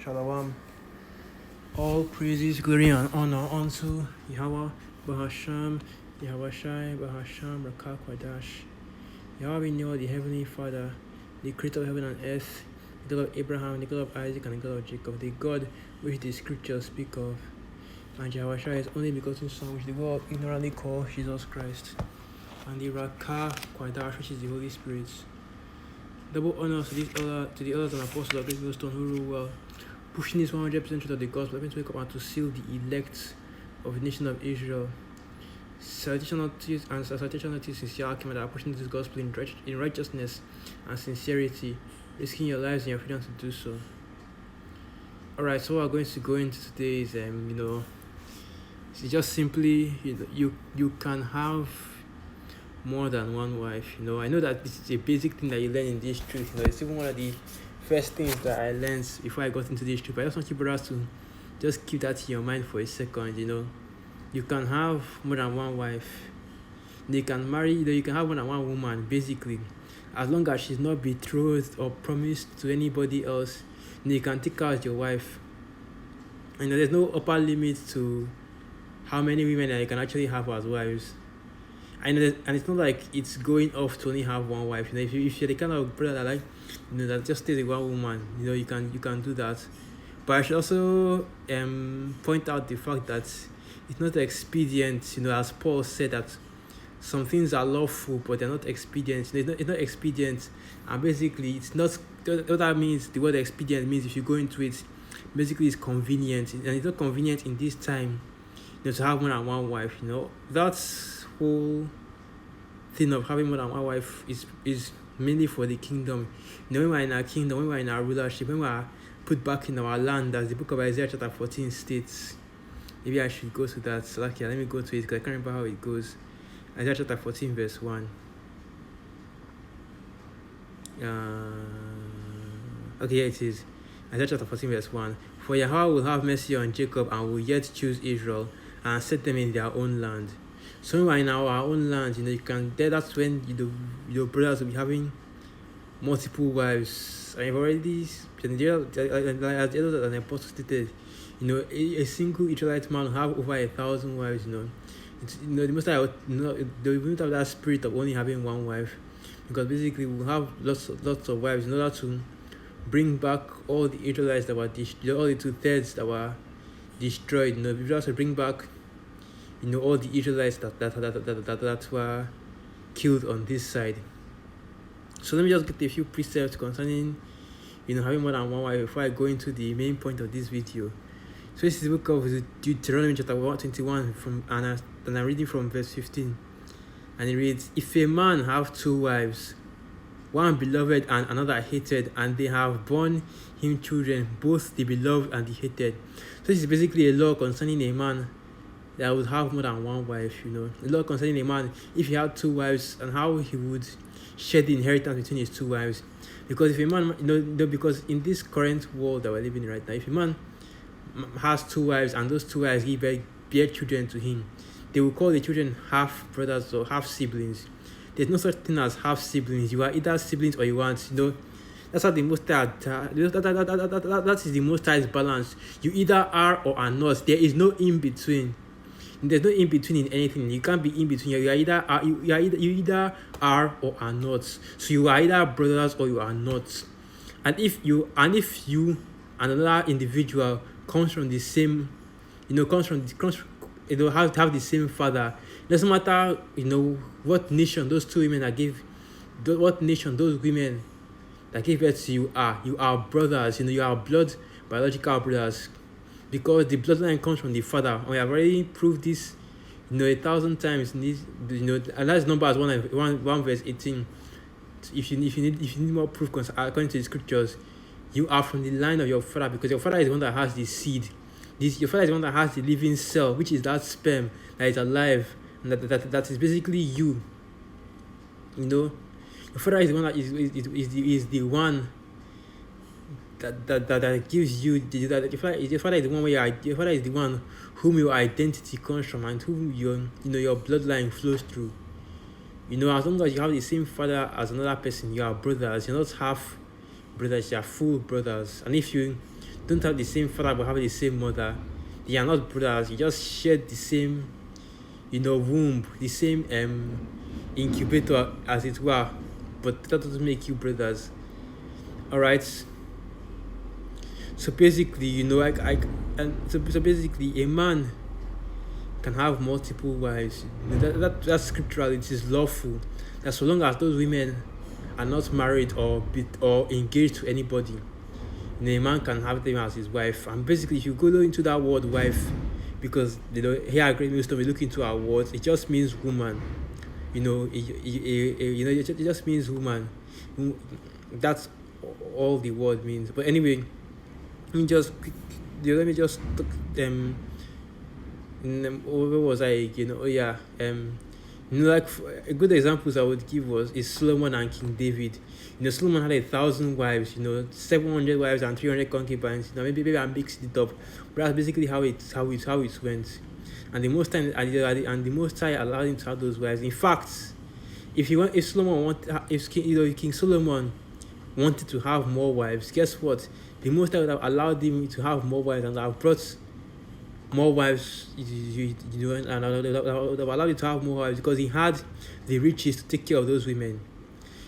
Shalom. All praises, glory, and honor unto Yahweh, Bahasham, Yahweh Shai, Bahasham, Rakak Wadash. Yahweh, we know the Heavenly Father, the creator of heaven and earth, the God of Abraham, the God of Isaac, and the God of Jacob, the God which the scriptures speak of. And Yahweh Shai is only begotten Son, which the world ignorantly call Jesus Christ. And the Rakak Wadash, which is the Holy Spirit. Double honors to the elders and apostles of Great Millstone who rule well, pushing this 100% truth of the gospel, helping to wake up and to seal the elect of the nation of Israel. Salutation notice sincere came that are pushing this gospel in righteousness and sincerity, risking your lives and your freedom to do so. Alright, so what we're going to go into today is it's just simply you can have more than one wife. I know that this is a basic thing that you learn in this truth. It's even one of the first things that I learned before I got into this truth. But I just want you brothers to just keep that in your mind for a second. You can have more than one wife. You can marry, you can have more than one woman, basically, as long as she's not betrothed or promised to anybody else. You can take her as your wife. And there's no upper limit to how many women that you can actually have as wives. And it's not like it's going off to only have one wife. If you're the kind of brother that that just stays with one woman, you can do that. But I should also point out the fact that it's not expedient. As Paul said, that some things are lawful but they're not expedient. It's not expedient, and basically it's not. What that means, the word expedient means, if you go into it, basically it's convenient, and it's not convenient in this time, to have more than one wife. That's whole thing of having more than one wife is mainly for the kingdom. When we're in our kingdom, when we're in our rulership, when we're put back in our land, as the book of Isaiah chapter 14 states. Maybe I should go to that. So let me go to it because I can't remember how it goes. Isaiah chapter 14 verse 1. Okay, here it is. Isaiah chapter 14 verse 1. For Yahweh will have mercy on Jacob and will yet choose Israel and set them in their own land. So when we're in our own land, that's when your brothers will be having multiple wives. I've already, as the elders and apostles stated, a single Israelite man will have over 1,000 wives. The most they won't have that spirit of only having one wife, because basically we'll have lots of wives in order to bring back all the Israelites that were all the 2/3 that were destroyed. We just to bring back all the Israelites that were killed on this side. So let me just get a few precepts concerning having more than one wife before I go into the main point of this video. So this is the book of Deuteronomy chapter 121 and I'm reading from verse 15, and it reads, "If a man have two wives, one beloved and another hated, and they have borne him children, both the beloved and the hated." So this is basically a law concerning a man that would have more than one wife. A law concerning a man if he had two wives, and how he would share the inheritance between his two wives. Because if a man, because in this current world that we're living in right now, if a man has two wives and those two wives bear children to him, they will call the children half brothers or half siblings. There's no such thing as half siblings. You are either siblings or you aren't. That's how the most that is the most highest balance. You either are or are not. There is no in between. There's no in between in anything. You can't be in between. You either are or are not. So you are either brothers or you are not. And if you and another individual comes from the same, have the same father. It doesn't matter, what nation those two women what nation those women that gave birth to you are. You are brothers. You are biological brothers, because the bloodline comes from the father. And we have already proved this, 1,000 times. In this, and that's Numbers 1 verse 18. If you need more proof according to the scriptures, you are from the line of your father, because your father is the one that has the seed. Your father is the one that has the living cell, which is that sperm that is alive, and that is basically you. Your father is the one that is the one that gives you that. Your father is the one your father is the one whom your identity comes from and whom your bloodline flows through. As long as you have the same father as another person, you are brothers. You're not half brothers, you are full brothers. And if you don't have the same father but have the same mother, they are not brothers. You just share the same, womb, the same incubator, as it were, but that doesn't make you brothers. All right. So basically, so basically, a man can have multiple wives. That's scriptural. It is lawful. That so long as those women are not married or engaged to anybody, a man can have them as his wife. And basically, if you go into that word "wife," because here at Great Millstone we look into our words, it just means woman. It just means woman. That's all the word means. But anyway, let me just where was I again? Oh yeah, like a good examples I would give is Solomon and King David. Solomon had 1,000 wives, 700 wives and 300 concubines. Maybe I mixed it up, but that's basically how it went. And the most time, and the Most High allowed him to have those wives. In fact, if King Solomon wanted to have more wives, guess what? The Most High would have allowed him to have more wives and have brought more wives, and allowed him to have more wives because he had the riches to take care of those women.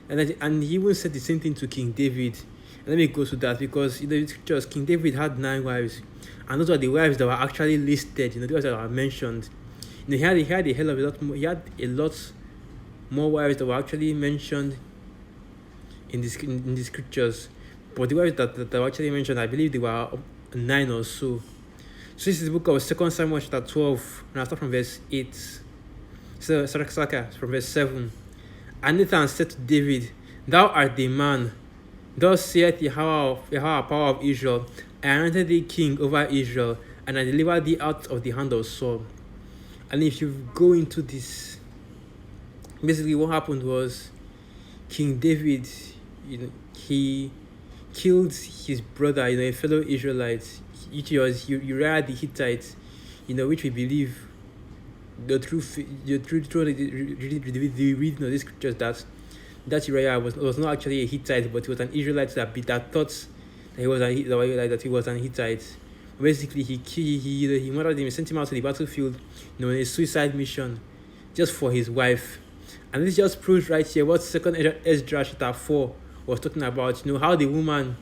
And he even said the same thing to King David. And let me go to that because in the scriptures, King David had 9 wives, and those are the wives that were actually listed. The wives that were mentioned. He had a hell of a lot more. He had a lot more wives that were actually mentioned in the scriptures. But the wives that were actually mentioned, I believe they were 9 or so. So this is the book of 2 Samuel chapter 12, and I'll start from verse 8. So from verse 7. And Nathan said to David, "Thou art the man. Thus saith Yahweh power of Israel, I anointed thee king over Israel, and I delivered thee out of the hand of Saul." And if you go into this, basically what happened was King David, he killed his brother, a fellow Israelite, which was Uriah the Hittite, which we believe the reading of the scriptures that Uriah was not actually a Hittite, but he was an Israelite that thought that he was an Hittite. Basically, he murdered him, sent him out to the battlefield, in a suicide mission, just for his wife. And this just proves right here what 2 Ezra chapter 4 was talking about. How the woman.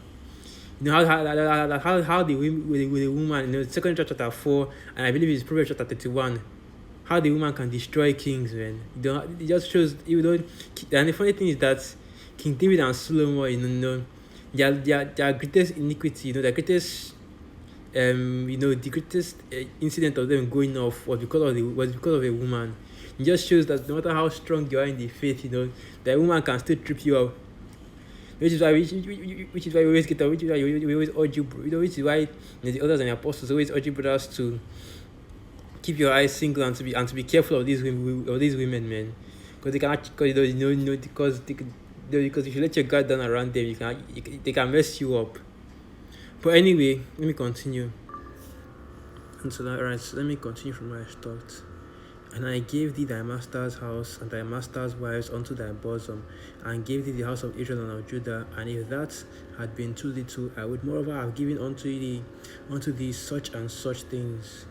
How the woman, 2 chapter 4, and I believe it's Proverbs chapter 31, how the woman can destroy kings, man. It just shows, and the funny thing is that King David and Solomon, their greatest iniquity, their greatest, the greatest incident of them going off was because of a woman. It just shows that no matter how strong you are in the faith, that woman can still trip you up. Which is why we always get up, which is why we always urge you, which is why the others and the apostles always urge you brothers to keep your eyes single and to be careful of these women, man, because if you let your guard down around them, they can mess you up. But anyway, let me continue. And so let me continue from where I stopped. And I gave thee thy master's house and thy master's wives unto thy bosom, and gave thee the house of Israel and of Judah. And if that had been too little, I would moreover have given unto thee such and such things.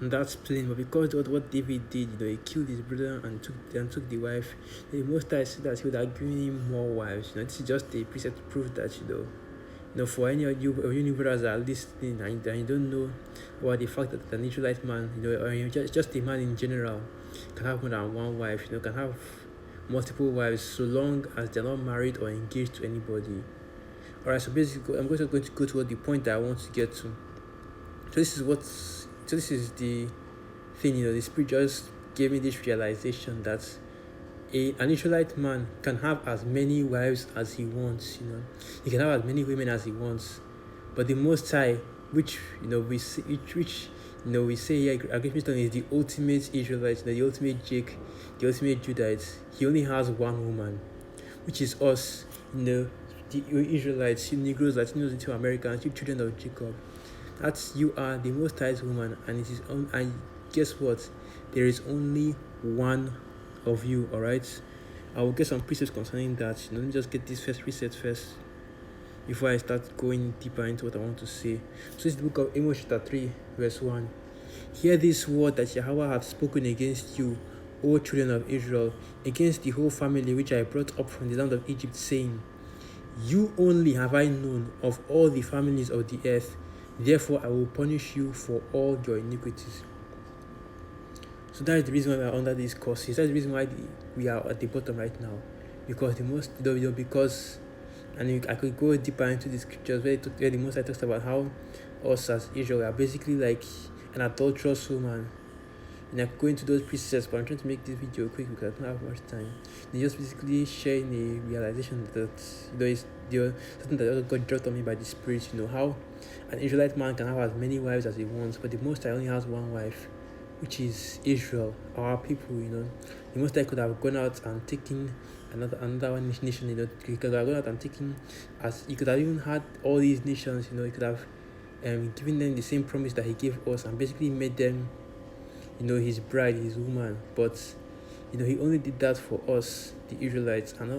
And that's plain. But because what David did, he killed his brother and took the wife, the Most High said that he would have given him more wives. This is just a precept proof that for any of you brothers that are listening and you don't know about the fact that an Israelite man, or just a man in general, can have more than one wife, can have multiple wives so long as they're not married or engaged to anybody. Alright, so basically I'm going to go to the point that I want to get to. So this is the thing, the Spirit just gave me this realization that an Israelite man can have as many wives as he wants, he can have as many women as he wants, but the Most High, which we say here at Great Millstone is the ultimate Israelite, the ultimate Jake, the ultimate Judite. He only has one woman, which is us, the Israelites, Negroes, Latinos, Native Americans, children of Jacob. That's you are the Most High's woman, and it is and guess what? There is only one of you. All right, I will get some precepts concerning that. Let me just get this first precept first. before I start going deeper into what I want to say. So it's the book of Amos chapter 3, verse 1. Hear this word that Yahweh hath spoken against you, O children of Israel, against the whole family which I brought up from the land of Egypt, saying, You only have I known of all the families of the earth, therefore I will punish you for all your iniquities. So that is the reason why we are under these courses. That's the reason why we are at the bottom right now. Because I could go deeper into the scriptures where the Most High talks about how us as Israel are basically like an adulterous woman. And I could go into those precepts, but I'm trying to make this video quick because I don't have much time. They just basically sharing a realization that it's something that God dropped on me by the Spirit. How an Israelite man can have as many wives as he wants, but the Most High only has one wife, which is Israel, our people. The Most High could have gone out and taken another one nation. He could have gone out and taken, as he could have even had all these nations. He could have given them the same promise that he gave us and basically made them his bride, his woman. But he only did that for us, the Israelites. And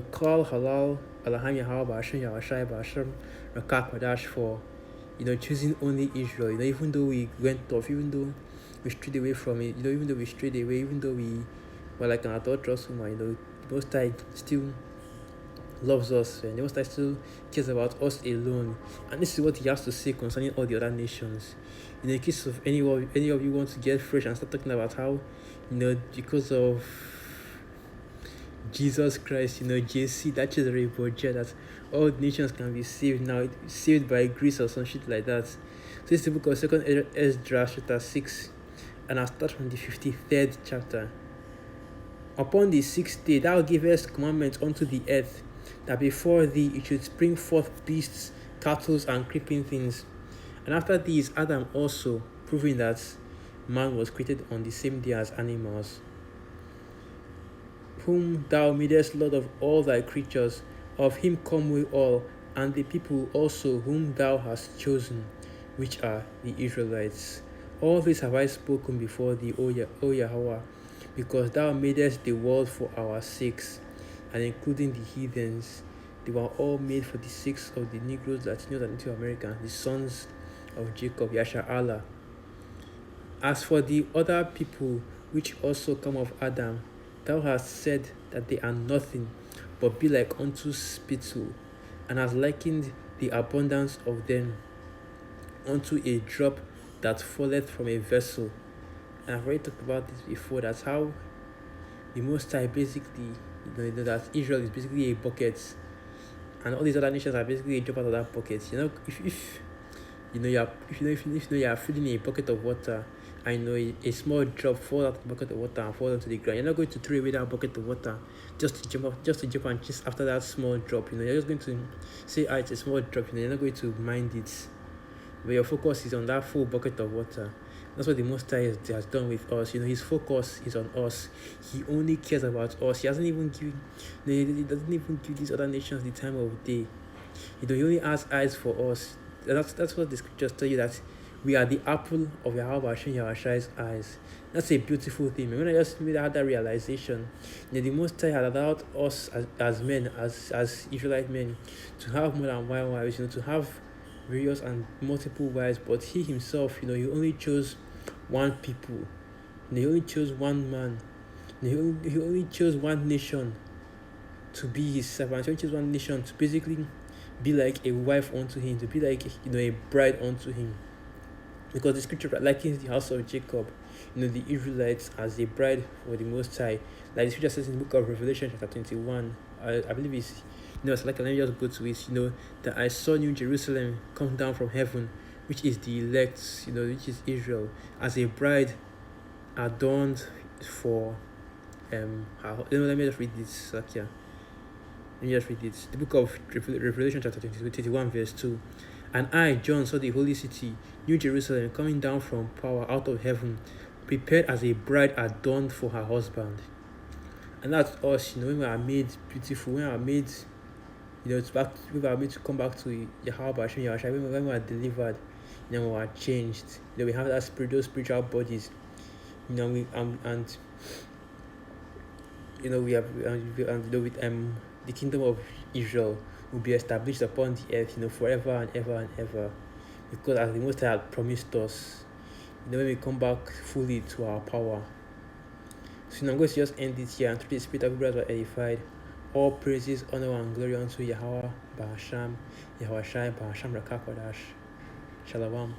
call halal alaham yahweh ba'ashem yahweh ba'ashem rakak wadash for choosing only Israel. Even though we went off, even though we strayed away from it, even though we strayed away, even though we were like an adulterous woman, the Most High still loves us, and the Most High still cares about us alone. And this is what he has to say concerning all the other nations. In case of any of you want to get fresh and start talking about how because of Jesus Christ, JC, that is a budget that all nations can be saved now, saved by grace or some shit like that. So this is the book of 2nd Esdras chapter 6, and I'll start from the 53rd chapter. Upon the 6th day thou givest commandment unto the earth, that before thee it should spring forth beasts, cattle, and creeping things. And after these Adam also, proving that man was created on the same day as animals, whom thou madest Lord of all thy creatures, of him come we all, and the people also whom thou hast chosen, which are the Israelites. All this have I spoken before thee, O Yahweh, because thou madest the world for our sakes, and including the heathens. They were all made for the sakes of the Negroes, Latinos, and Native Americans, the sons of Jacob, Yasha Allah. As for the other people which also come of Adam, thou hast said that they are nothing, but be like unto spittle, and hast likened the abundance of them unto a drop that falleth from a vessel. And I've already talked about this before. That's how the Most High basically, that Israel is basically a bucket, and all these other nations are basically a drop out of that bucket. If you are filling a bucket of water, and a small drop falls out of the bucket of water and falls onto the ground, you're not going to throw away that bucket of water just to jump and chase after that small drop. You're just going to say, it's a small drop. You're not going to mind it, but your focus is on that full bucket of water. That's what the Most High has done with us. His focus is on us. He only cares about us. He doesn't even give these other nations the time of day. He only has eyes for us. That's what the scriptures tell you, that we are the apple of Yahweh Hashan's eyes. That's a beautiful thing. When I just had that realization, the Most High had allowed us as men, as Israelite men, to have more than one wives, to have various and multiple wives, but he himself, he only chose one people. He only chose one man. He only chose one nation to be his servant. He only chose one nation to basically be like a wife unto him, to be like a bride unto him. Because the scripture likens the house of Jacob, the Israelites, as a bride for the Most High. Like the scripture says in the book of Revelation chapter 21, I believe it's let me just go to it. That I saw New Jerusalem come down from heaven, which is the elect, which is Israel, as a bride adorned for let me just read this. Let me just read it. The book of Revelation chapter 21 verse 2. And I, John, saw the holy city, New Jerusalem, coming down from power out of heaven, prepared as a bride adorned for her husband. And that's us, when we are made beautiful, when we are made, we are made to come back to Yahweh when we are delivered, we are changed. We have those spiritual bodies, we have with the kingdom of Israel, will be established upon the earth, forever and ever and ever. Because as the Most High had promised us, when we come back fully to our power. So I'm going to just end it here, and through the Spirit of God were edified. All praises, honor, and glory unto Yahweh, Bahasham, Yahweh Shai, Bahasham Rakakwadash. Shalom.